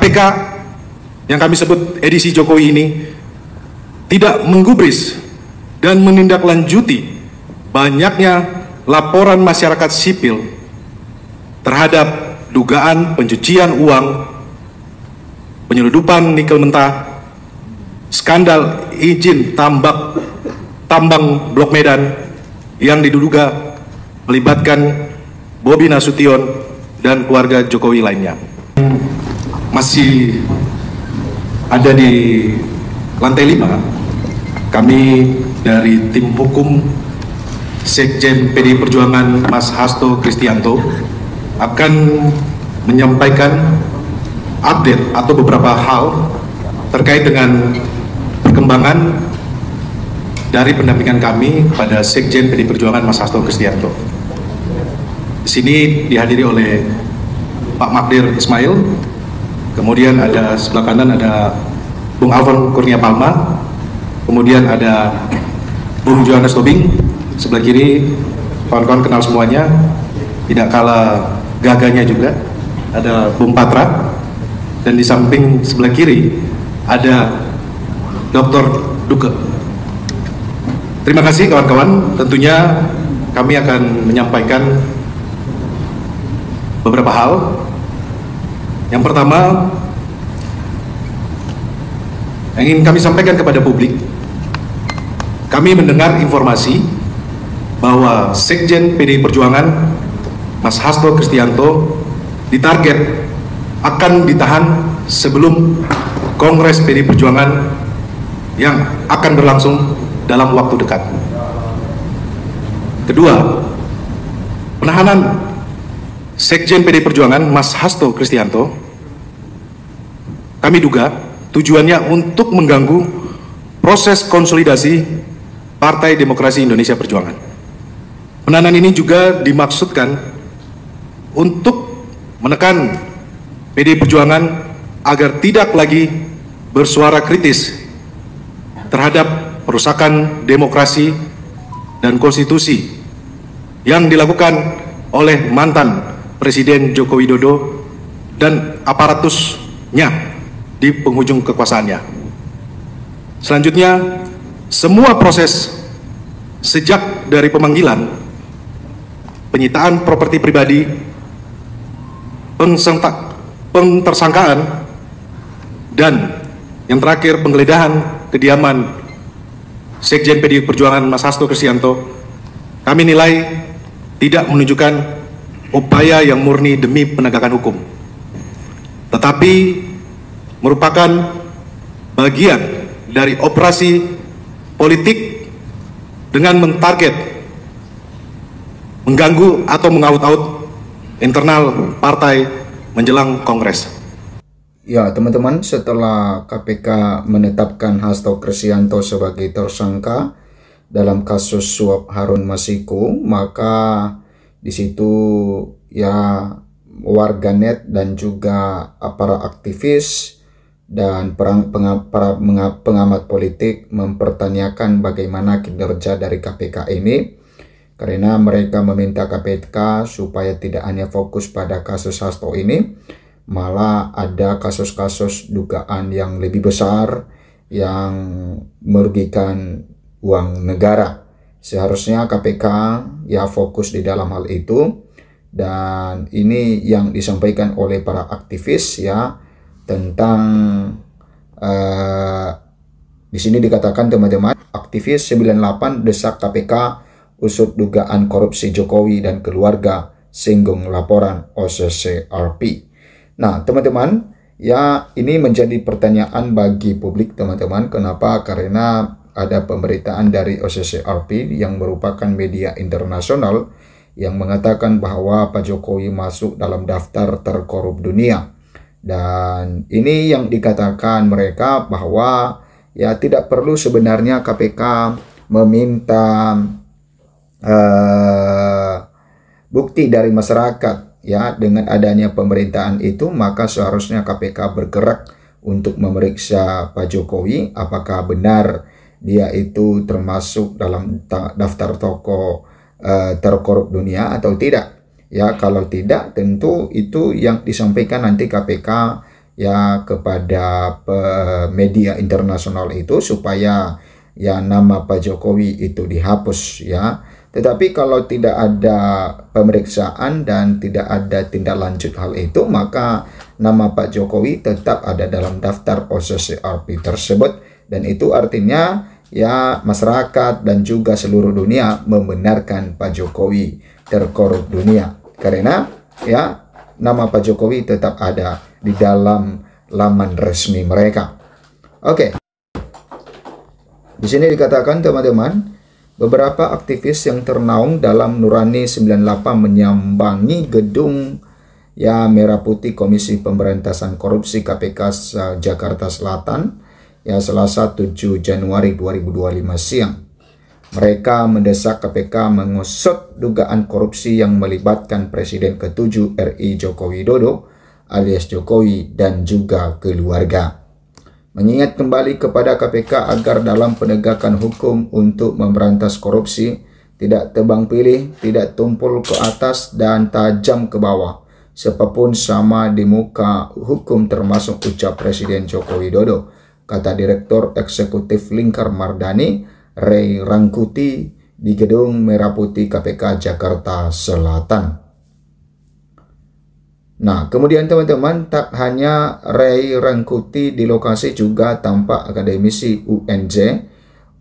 KPK yang kami sebut edisi Jokowi ini tidak menggubris dan menindaklanjuti banyaknya laporan masyarakat sipil terhadap dugaan pencucian uang, penyeludupan nikel mentah, skandal izin tambang Blok Medan yang diduga melibatkan Bobi Nasution dan keluarga Jokowi lainnya. Masih ada di lantai 5, kami dari tim hukum Sekjen PDI Perjuangan Mas Hasto Kristianto akan menyampaikan update atau beberapa hal terkait dengan perkembangan dari pendampingan kami pada Sekjen PDI Perjuangan Mas Hasto Kristianto. Di sini dihadiri oleh Pak Magdir Ismail, kemudian ada sebelah kanan ada Bung Alfon Kurnia Palma, kemudian ada Bung Johannes Tobing, sebelah kiri kawan-kawan kenal semuanya, tidak kalah gagahnya juga ada Bung Patra, dan di samping sebelah kiri ada Dr. Duke. Terima kasih kawan-kawan, tentunya kami akan menyampaikan beberapa hal. Yang pertama, yang ingin kami sampaikan kepada publik, kami mendengar informasi bahwa Sekjen PDI Perjuangan Mas Hasto Kristianto ditarget akan ditahan sebelum Kongres PDI Perjuangan yang akan berlangsung dalam waktu dekat. Kedua, penahanan Sekjen PDI Perjuangan Mas Hasto Kristianto kami duga tujuannya untuk mengganggu proses konsolidasi Partai Demokrasi Indonesia Perjuangan. Penahanan ini juga dimaksudkan untuk menekan PDI Perjuangan agar tidak lagi bersuara kritis terhadap perusakan demokrasi dan konstitusi yang dilakukan oleh mantan Presiden Joko Widodo dan aparatusnya di penghujung kekuasaannya. Selanjutnya, semua proses sejak dari pemanggilan, penyitaan properti pribadi, pentersangkaan, dan yang terakhir penggeledahan kediaman Sekjen PDI Perjuangan Mas Hasto Kristianto, kami nilai tidak menunjukkan upaya yang murni demi penegakan hukum, tetapi merupakan bagian dari operasi politik dengan mentarget mengganggu atau mengaut-aut internal partai menjelang Kongres. Ya teman-teman, setelah KPK menetapkan Hasto Kristianto sebagai tersangka dalam kasus suap Harun Masiku, maka di situ ya warganet dan juga para aktivis dan para pengamat politik mempertanyakan bagaimana kinerja dari KPK ini, karena mereka meminta KPK supaya tidak hanya fokus pada kasus Hasto ini, malah ada kasus-kasus dugaan yang lebih besar yang merugikan uang negara. Seharusnya KPK ya fokus di dalam hal itu, dan ini yang disampaikan oleh para aktivis ya tentang di sini dikatakan teman-teman, aktivis 98 desak KPK usut dugaan korupsi Jokowi dan keluarga, singgung laporan OCCRP. Nah teman-teman, ya ini menjadi pertanyaan bagi publik teman-teman. Kenapa? Karena ada pemberitaan dari OCCRP yang merupakan media internasional yang mengatakan bahwa Pak Jokowi masuk dalam daftar terkorup dunia. Dan ini yang dikatakan mereka bahwa ya tidak perlu sebenarnya KPK meminta bukti dari masyarakat. Ya, dengan adanya pemerintahan itu, maka seharusnya KPK bergerak untuk memeriksa Pak Jokowi apakah benar dia itu termasuk dalam daftar tokoh terkorup dunia atau tidak. Ya, kalau tidak tentu itu yang disampaikan nanti KPK ya kepada media internasional itu supaya ya nama Pak Jokowi itu dihapus ya. Tetapi kalau tidak ada pemeriksaan dan tidak ada tindak lanjut hal itu, maka nama Pak Jokowi tetap ada dalam daftar OCCRP tersebut, dan itu artinya ya masyarakat dan juga seluruh dunia membenarkan Pak Jokowi terkorup dunia, karena ya nama Pak Jokowi tetap ada di dalam laman resmi mereka. Oke. Di sini dikatakan teman-teman, beberapa aktivis yang ternaung dalam Nurani 98 menyambangi gedung ya Merah Putih Komisi Pemberantasan Korupsi KPK Jakarta Selatan ya Selasa 7 Januari 2025 siang. Mereka mendesak KPK mengusut dugaan korupsi yang melibatkan Presiden ke-7 RI Joko Widodo alias Jokowi dan juga keluarga. Mengingat kembali kepada KPK agar dalam penegakan hukum untuk memberantas korupsi tidak tebang pilih, tidak tumpul ke atas dan tajam ke bawah, sebabpun sama di muka hukum termasuk ucap Presiden Joko Widodo, kata Direktur Eksekutif Lingkar Mardani, Ray Rangkuti di Gedung Merah Putih KPK Jakarta Selatan. Nah, kemudian teman-teman, tak hanya Ray Rangkuti di lokasi, juga tampak akademisi UNJ,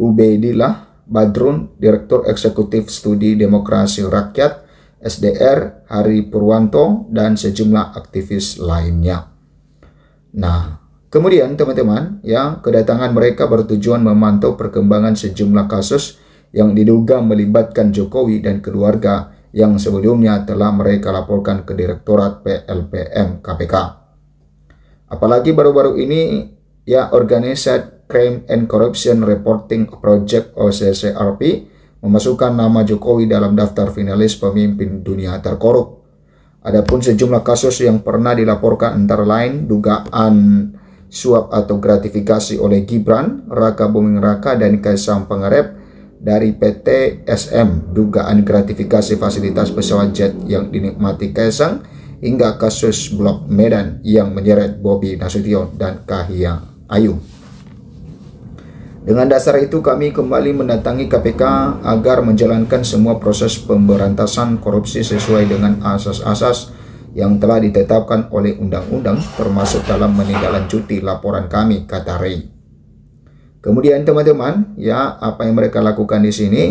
Ubaidillah Badrun, Direktur Eksekutif Studi Demokrasi Rakyat, SDR, Hari Purwanto, dan sejumlah aktivis lainnya. Nah, kemudian teman-teman, ya, kedatangan mereka bertujuan memantau perkembangan sejumlah kasus yang diduga melibatkan Jokowi dan keluarga yang sebelumnya telah mereka laporkan ke Direktorat PLPM KPK. Apalagi baru-baru ini ya Organized Crime and Corruption Reporting Project OCCRP memasukkan nama Jokowi dalam daftar finalis pemimpin dunia terkorup. Adapun sejumlah kasus yang pernah dilaporkan antara lain dugaan suap atau gratifikasi oleh Gibran, Raka Buming Raka, dan Kaisang Pangarep dari PT SM, dugaan gratifikasi fasilitas pesawat jet yang dinikmati Kaisang, hingga kasus Blok Medan yang menyeret Bobi Nasution dan Kahiyang Ayu. Dengan dasar itu kami kembali mendatangi KPK agar menjalankan semua proses pemberantasan korupsi sesuai dengan asas-asas yang telah ditetapkan oleh undang-undang, termasuk dalam menindaklanjuti laporan kami, kata Ray. Kemudian teman-teman, ya apa yang mereka lakukan di sini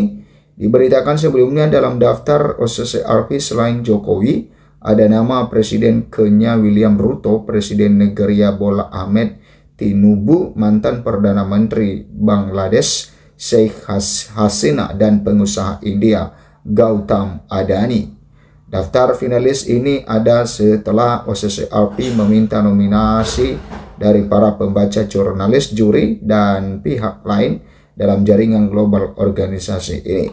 diberitakan sebelumnya dalam daftar OCCRP selain Jokowi ada nama Presiden Kenya William Ruto, Presiden Nigeria Bola Ahmed Tinubu, mantan Perdana Menteri Bangladesh Sheikh Hasina, dan pengusaha India Gautam Adani. Daftar finalis ini ada setelah OCCRP meminta nominasi dari para pembaca, jurnalis, juri, dan pihak lain dalam jaringan global organisasi ini.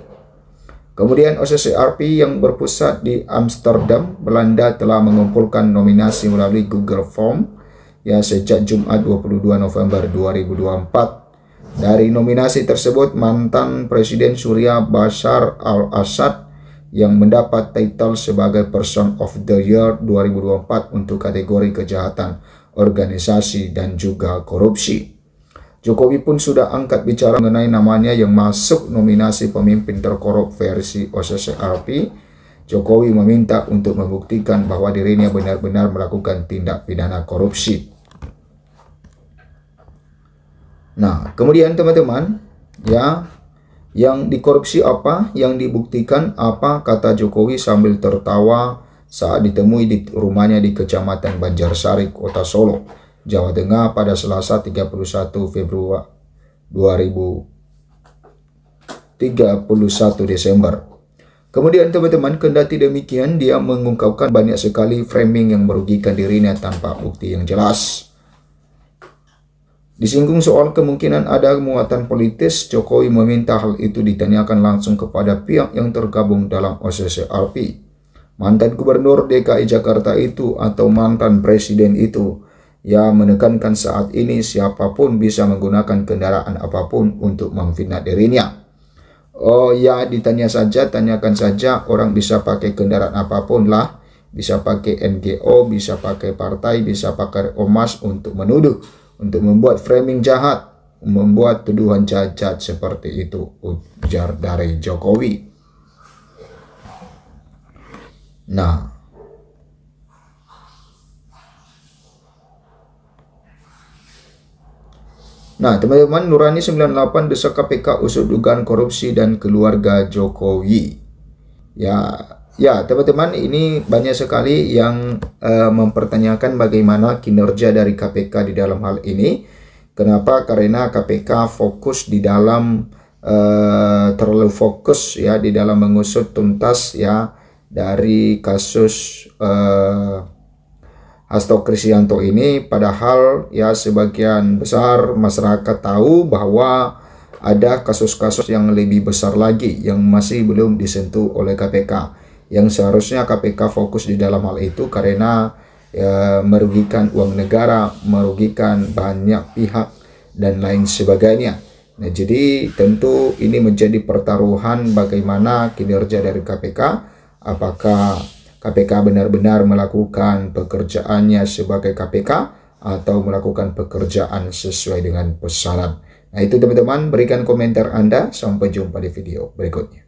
Kemudian OCCRP yang berpusat di Amsterdam, Belanda telah mengumpulkan nominasi melalui Google Form ya sejak Jumat 22 November 2024. Dari nominasi tersebut, mantan Presiden Suriah Bashar al-Assad yang mendapat title sebagai Person of the Year 2024 untuk kategori kejahatan organisasi dan juga korupsi. Jokowi pun sudah angkat bicara mengenai namanya yang masuk nominasi pemimpin terkorup versi OCCRP. Jokowi meminta untuk membuktikan bahwa dirinya benar-benar melakukan tindak pidana korupsi. Nah, kemudian teman-teman, ya, yang dikorupsi apa, yang dibuktikan apa, kata Jokowi sambil tertawa saat ditemui di rumahnya di Kecamatan Banjarsari, Kota Solo, Jawa Tengah pada Selasa 31 Februari 31 Desember. Kemudian teman-teman, kendati demikian dia mengungkapkan banyak sekali framing yang merugikan dirinya tanpa bukti yang jelas. Disinggung soal kemungkinan ada muatan politis, Jokowi meminta hal itu ditanyakan langsung kepada pihak yang tergabung dalam OCCRP. Mantan Gubernur DKI Jakarta itu atau mantan Presiden itu ya menekankan saat ini siapapun bisa menggunakan kendaraan apapun untuk memfitnah dirinya. Oh ya, ditanya saja, tanyakan saja, orang bisa pakai kendaraan apapun lah. bisa pakai NGO, bisa pakai partai, bisa pakai ormas untuk menuduh, untuk membuat framing jahat, membuat tuduhan cacat seperti itu, ujar dari Jokowi. Nah, teman-teman, Nurani 98 desak KPK usut dugaan korupsi dan keluarga Jokowi. Ya, teman-teman, ini banyak sekali yang mempertanyakan bagaimana kinerja dari KPK di dalam hal ini. Kenapa? Karena KPK fokus di dalam terlalu fokus ya di dalam mengusut tuntas ya dari kasus Hasto Kristianto ini, padahal ya sebagian besar masyarakat tahu bahwa ada kasus-kasus yang lebih besar lagi yang masih belum disentuh oleh KPK, yang seharusnya KPK fokus di dalam hal itu karena ya, merugikan uang negara, merugikan banyak pihak dan lain sebagainya. Nah, jadi tentu ini menjadi pertaruhan bagaimana kinerja dari KPK, apakah KPK benar-benar melakukan pekerjaannya sebagai KPK atau melakukan pekerjaan sesuai dengan pesanan. Nah, itu teman-teman, berikan komentar Anda. Sampai jumpa di video berikutnya.